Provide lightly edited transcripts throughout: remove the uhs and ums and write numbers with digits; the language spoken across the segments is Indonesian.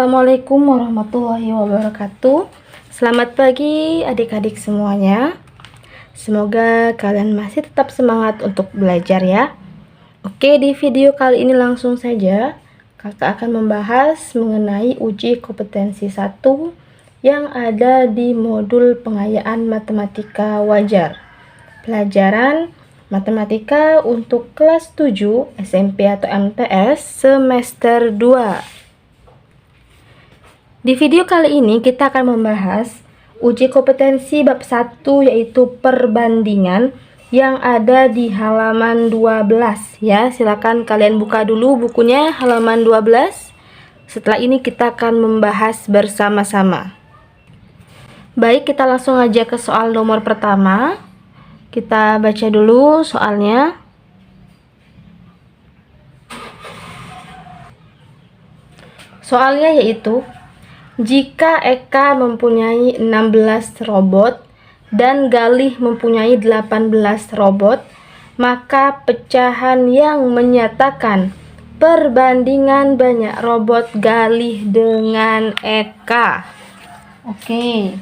Assalamualaikum warahmatullahi wabarakatuh. Selamat pagi adik-adik semuanya. Semoga kalian masih tetap semangat untuk belajar ya. Oke, di video kali ini langsung saja kakak akan membahas mengenai uji kompetensi 1 yang ada di modul pengayaan matematika wajar. Pelajaran matematika untuk kelas 7 SMP atau MTS semester 2. Di video kali ini kita akan membahas uji kompetensi bab 1 yaitu perbandingan yang ada di halaman 12 ya. Silakan kalian buka dulu bukunya halaman 12. Setelah ini kita akan membahas bersama-sama. Baik, kita langsung aja ke soal nomor pertama. Kita baca dulu soalnya. Soalnya yaitu, jika Eka mempunyai 16 robot dan Galih mempunyai 18 robot, maka pecahan yang menyatakan perbandingan banyak robot Galih dengan Eka. Oke,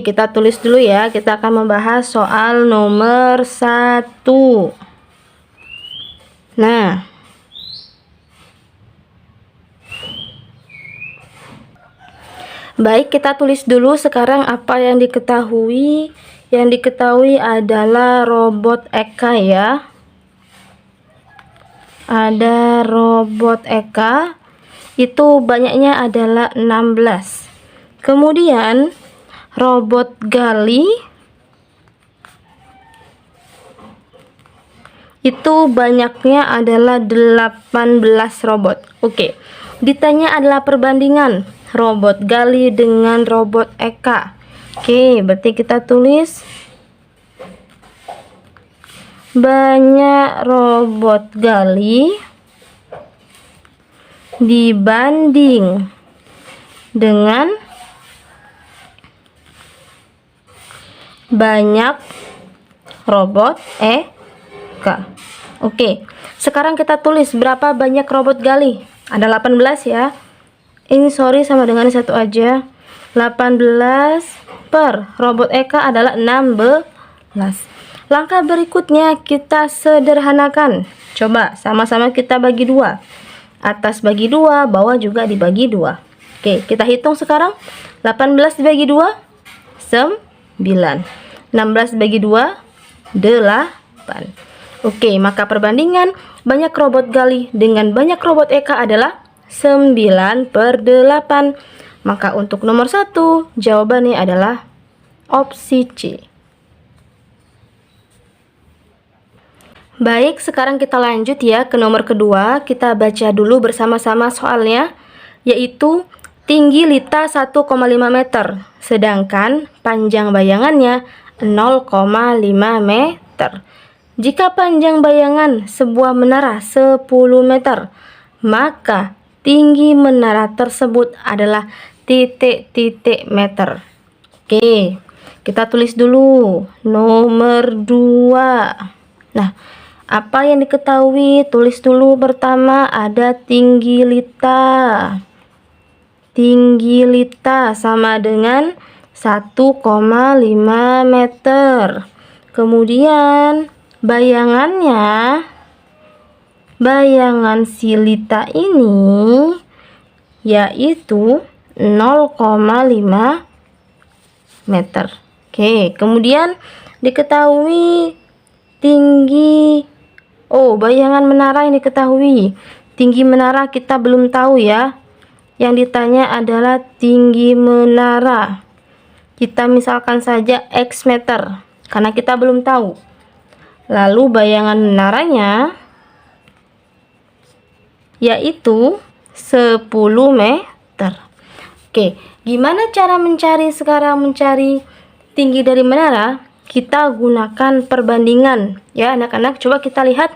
kita tulis dulu ya. Kita akan membahas soal nomor 1. Nah, baik, kita tulis dulu sekarang apa yang diketahui. Yang diketahui adalah robot Eka ya. Ada robot Eka, itu banyaknya adalah 16. Kemudian robot Galih itu banyaknya adalah 18 robot. Oke, ditanya adalah perbandingan robot Galih dengan robot Eka. Oke, berarti kita tulis banyak robot Galih dibanding dengan banyak robot Eka. Oke, sekarang kita tulis berapa banyak robot Galih. Ada 18 ya. Ini sama dengan 1 aja. 18 per robot Eka adalah 16. Langkah berikutnya kita sederhanakan. Coba sama-sama kita bagi 2. Atas bagi 2, bawah juga dibagi 2. Oke, kita hitung sekarang. 18 dibagi 2, 9. 16 bagi 2, 8. Oke, maka perbandingan banyak robot Galih dengan banyak robot Eka adalah 9/8. Maka untuk nomor 1 jawabannya adalah opsi C. Baik, sekarang kita lanjut ya ke nomor kedua. Kita baca dulu bersama-sama soalnya, yaitu tinggi Lita 1,5 meter, sedangkan panjang bayangannya 0,5 meter. Jika panjang bayangan sebuah menara 10 meter, maka tinggi menara tersebut adalah titik-titik meter. Oke, kita tulis dulu nomor 2. Nah, apa yang diketahui? Tulis dulu pertama ada tinggi Lita. Tinggi Lita sama dengan 1,5 meter. Kemudian bayangan si Lita ini yaitu 0,5 meter. Oke, kemudian diketahui tinggi bayangan menara yang diketahui. Tinggi menara kita belum tahu ya. Yang ditanya adalah tinggi menara. Kita misalkan saja X meter karena kita belum tahu. Lalu bayangan menaranya yaitu 10 meter. Oke, gimana cara mencari tinggi dari menara? Kita gunakan perbandingan ya anak-anak. Coba kita lihat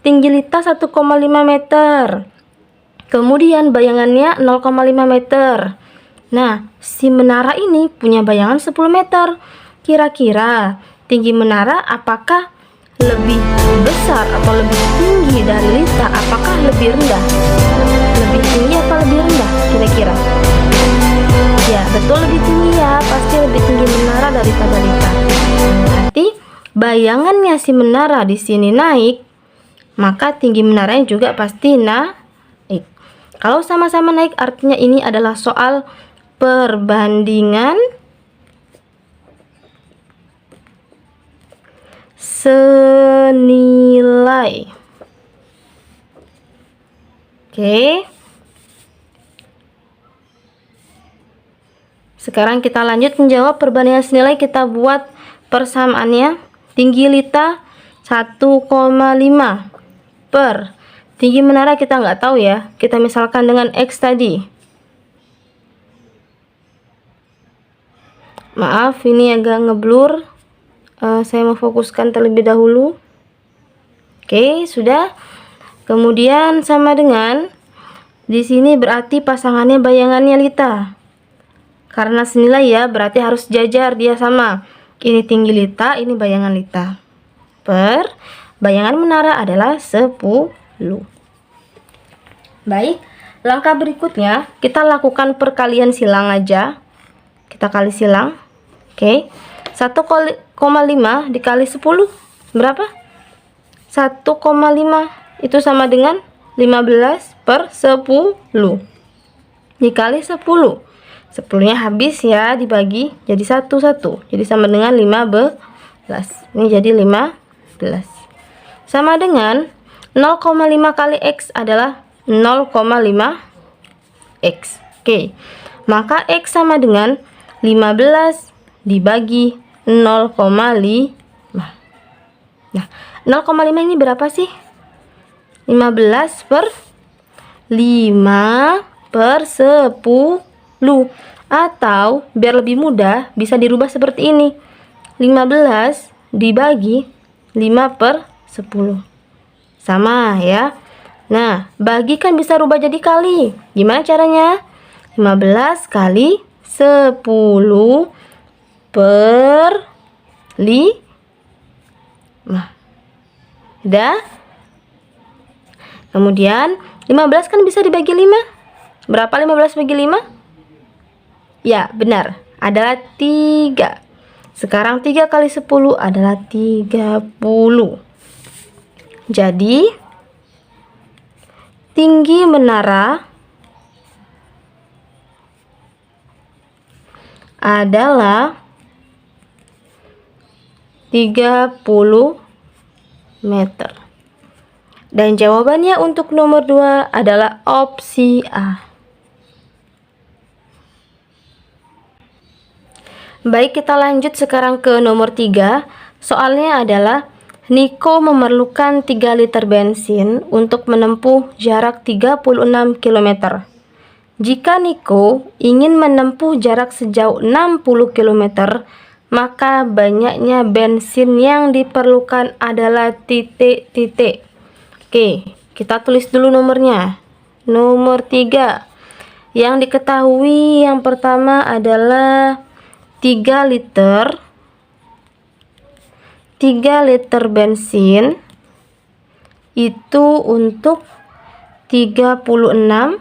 tinggi Lita 1,5 meter. Kemudian bayangannya 0,5 meter. Nah, si menara ini punya bayangan 10 meter. Kira-kira tinggi menara apakah lebih besar atau lebih tinggi dari Lita, apakah lebih rendah? Lebih tinggi apa lebih rendah kira-kira? Ya, betul, lebih tinggi ya. Pasti lebih tinggi menara daripada Lita. Berarti bayangannya si menara di sini naik, maka tinggi menaranya juga pasti naik. Kalau sama-sama naik artinya ini adalah soal perbandingan senilai. Oke. Sekarang kita lanjut menjawab perbandingan senilai. Kita buat persamaannya. Tinggi Lita 1,5 per tinggi menara kita nggak tahu ya. Kita misalkan dengan X tadi. Maaf, ini agak ngeblur. Saya mau fokuskan terlebih dahulu. Oke, sudah. Kemudian sama dengan di sini berarti pasangannya bayangannya Lita. Karena senilai ya, berarti harus jajar, dia sama. Ini tinggi Lita, ini bayangan Lita. Per bayangan menara adalah 10. Baik, langkah berikutnya kita lakukan perkalian silang aja. Kita kali silang. Oke. 1,5 dikali 10 berapa? 1,5 itu sama dengan 15 per 10 dikali 10. 10-nya habis ya, dibagi jadi 1, jadi sama dengan 15. Ini jadi 15 sama dengan 0,5 kali X adalah 0,5 X. Oke, maka X sama dengan 15 dibagi 0,5. Nah, 0,5 ini berapa sih? 15 per 5 per 10. Atau biar lebih mudah bisa dirubah seperti ini. 15 dibagi 5 per 10. Sama ya. Nah, bagi kan bisa rubah jadi kali. Gimana caranya? 15 kali 10 per 5. Udah? Kemudian 15 kan bisa dibagi 5. Berapa 15 bagi 5? Ya, benar. Adalah 3. Sekarang 3 kali 10 adalah 30. Jadi, tinggi menara adalah 30 meter. Dan jawabannya untuk nomor 2 adalah opsi A. Baik, kita lanjut sekarang ke nomor 3. Soalnya adalah Niko memerlukan 3 liter bensin untuk menempuh jarak 36 km. Jika Niko ingin menempuh jarak sejauh 60 km, maka banyaknya bensin yang diperlukan adalah titik-titik. Oke, kita tulis dulu nomornya. Nomor 3. Yang diketahui yang pertama adalah 3 liter bensin itu untuk 36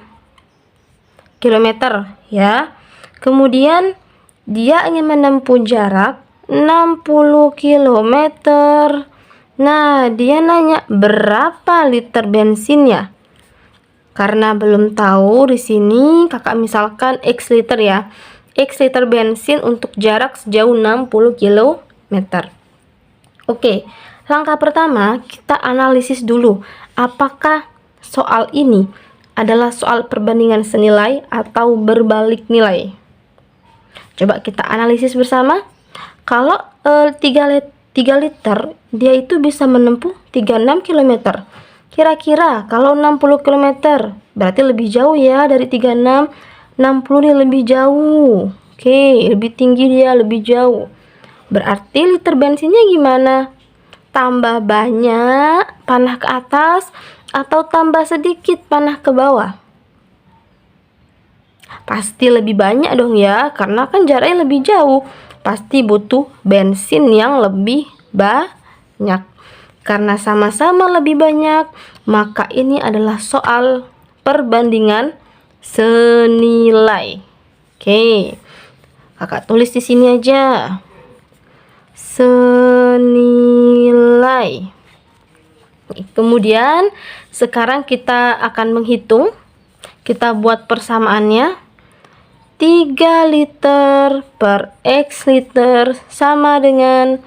km ya. Kemudian dia ingin menempuh jarak 60 km. Nah, dia nanya berapa liter bensinnya. Karena belum tahu di sini kakak misalkan X liter ya. X liter bensin untuk jarak sejauh 60 km. Oke, langkah pertama kita analisis dulu apakah soal ini adalah soal perbandingan senilai atau berbalik nilai. Coba kita analisis bersama. Kalau 3 liter dia itu bisa menempuh 36 km. Kira-kira kalau 60 km berarti lebih jauh ya dari 36. 60 dia lebih jauh. Oke, lebih tinggi dia, lebih jauh. Berarti liter bensinnya gimana? Tambah banyak panah ke atas atau tambah sedikit panah ke bawah? Pasti lebih banyak dong ya, karena kan jaraknya lebih jauh. Pasti butuh bensin yang lebih banyak. Karena sama-sama lebih banyak, maka ini adalah soal perbandingan senilai. Oke, kakak tulis di sini aja. Senilai. Kemudian sekarang kita akan menghitung. Kita buat persamaannya. 3 liter per X liter sama dengan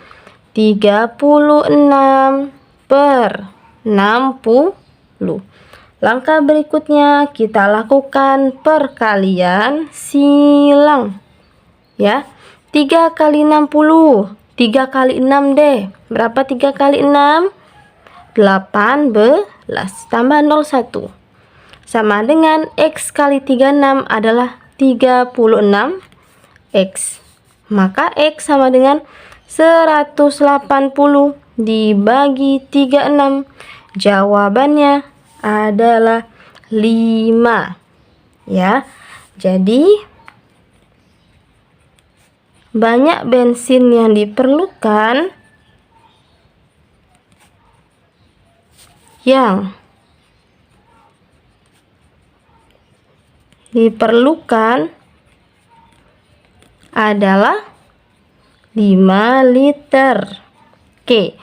36 per 60. Langkah berikutnya kita lakukan perkalian silang. Ya, 3 kali 60, 3 kali 6 deh. Berapa 3 kali 6? 18 tambah 01 sama dengan X kali 36 adalah 36 X. Maka X sama dengan 180 dibagi 36. Jawabannya adalah 5. Ya. Jadi banyak bensin yang diperlukan adalah 5 liter. Oke.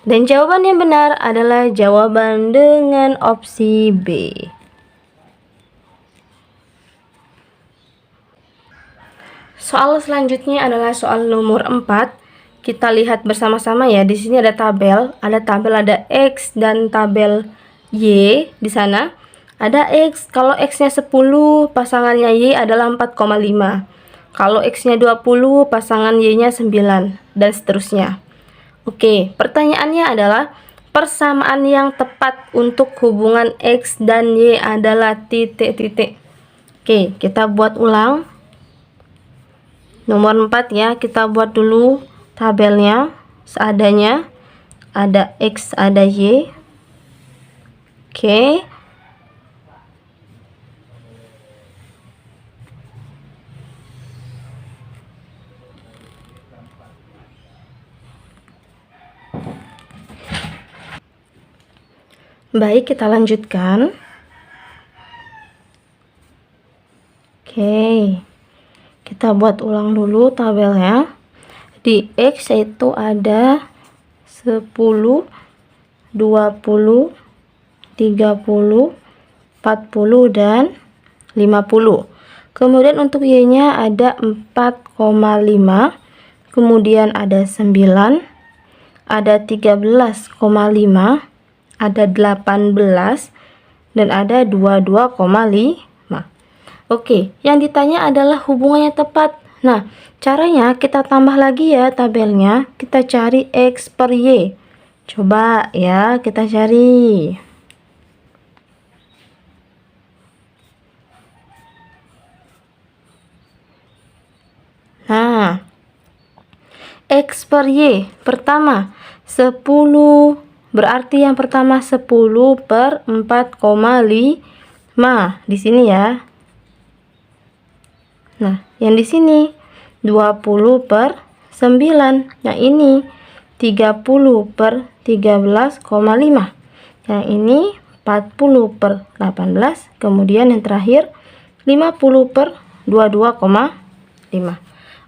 Dan jawaban yang benar adalah jawaban dengan opsi B. Soal selanjutnya adalah soal nomor 4. Kita lihat bersama-sama ya. Di sini ada tabel, ada X dan tabel Y di sana. Ada X, kalau X-nya 10, pasangannya Y adalah 4,5. Kalau X-nya 20, pasangan Y-nya 9, dan seterusnya. Oke, pertanyaannya adalah persamaan yang tepat untuk hubungan X dan Y adalah titik-titik. Oke, kita buat ulang. Nomor 4 ya, kita buat dulu tabelnya seadanya. Ada X, ada Y. Oke. Baik, kita lanjutkan. Oke. Kita buat ulang dulu tabelnya. Di X itu ada 10, 20, 30, 40, dan 50. Kemudian untuk Y-nya ada 4,5. Kemudian ada 9, ada 13,5, ada 18, dan ada 22,5. Oke, yang ditanya adalah hubungannya tepat. Nah, caranya kita tambah lagi ya tabelnya. Kita cari X per Y. Coba ya, kita cari. Nah, X per Y pertama 10, berarti yang pertama 10 per 4,5 di sini ya. Nah, yang di sini 20 per 9. Yang ini 30 per 13,5. Yang ini 40 per 18. Kemudian yang terakhir 50 per 22,5.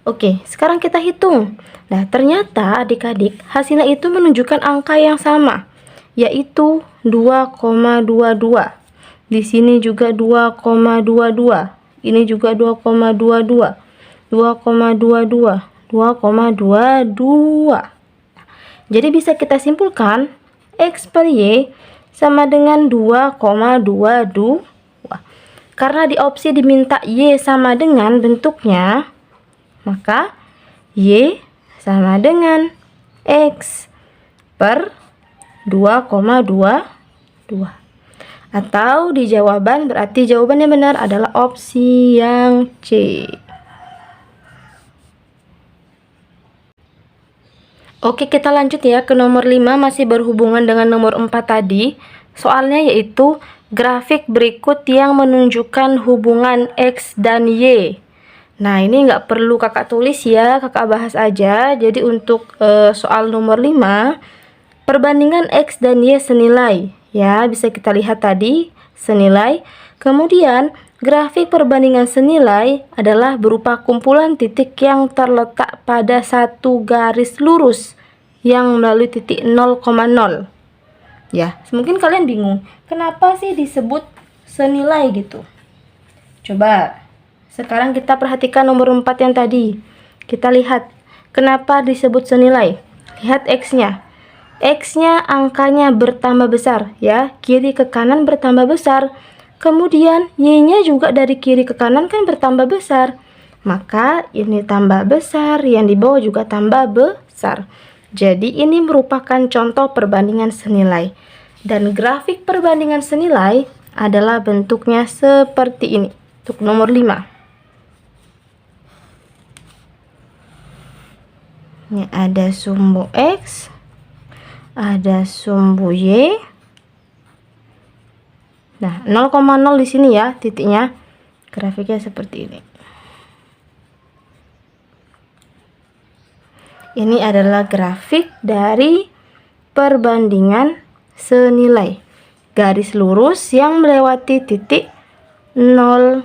Oke, sekarang kita hitung. Nah, ternyata adik-adik hasilnya itu menunjukkan angka yang sama, yaitu 2,22. Di sini juga 2,22. Ini juga 2,22. 2,22. 2,22. Jadi bisa kita simpulkan X per Y sama dengan 2,22. Karena di opsi diminta Y sama dengan bentuknya, maka Y sama dengan X per 2,22. Atau di jawaban berarti jawabannya benar adalah opsi yang C. Oke, kita lanjut ya ke nomor 5, masih berhubungan dengan nomor 4 tadi. Soalnya yaitu grafik berikut yang menunjukkan hubungan X dan Y. Nah, ini nggak perlu kakak tulis ya, kakak bahas aja. Jadi untuk soal nomor 5, Perbandingan X dan Y senilai. Ya, bisa kita lihat tadi senilai. Kemudian, grafik perbandingan senilai adalah berupa kumpulan titik yang terletak pada satu garis lurus yang melalui titik 0,0. Ya, mungkin kalian bingung, kenapa sih disebut senilai gitu? Coba, sekarang kita perhatikan nomor 4 yang tadi. Kita lihat, kenapa disebut senilai? Lihat X-nya. X-nya angkanya bertambah besar, ya. Kiri ke kanan bertambah besar. Kemudian, Y-nya juga dari kiri ke kanan kan bertambah besar. Maka, ini tambah besar, yang di bawah juga tambah besar. Jadi, ini merupakan contoh perbandingan senilai. Dan grafik perbandingan senilai adalah bentuknya seperti ini. Untuk nomor 5. Ini ada sumbu X, ada sumbu Y. Nah, 0,0 di sini ya titiknya. Grafiknya seperti ini. Ini adalah grafik dari perbandingan senilai. Garis lurus yang melewati titik 0,0.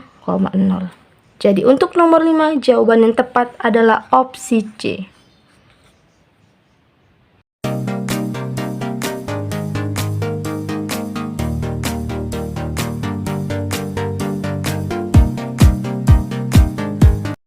Jadi untuk nomor 5 jawaban yang tepat adalah opsi C.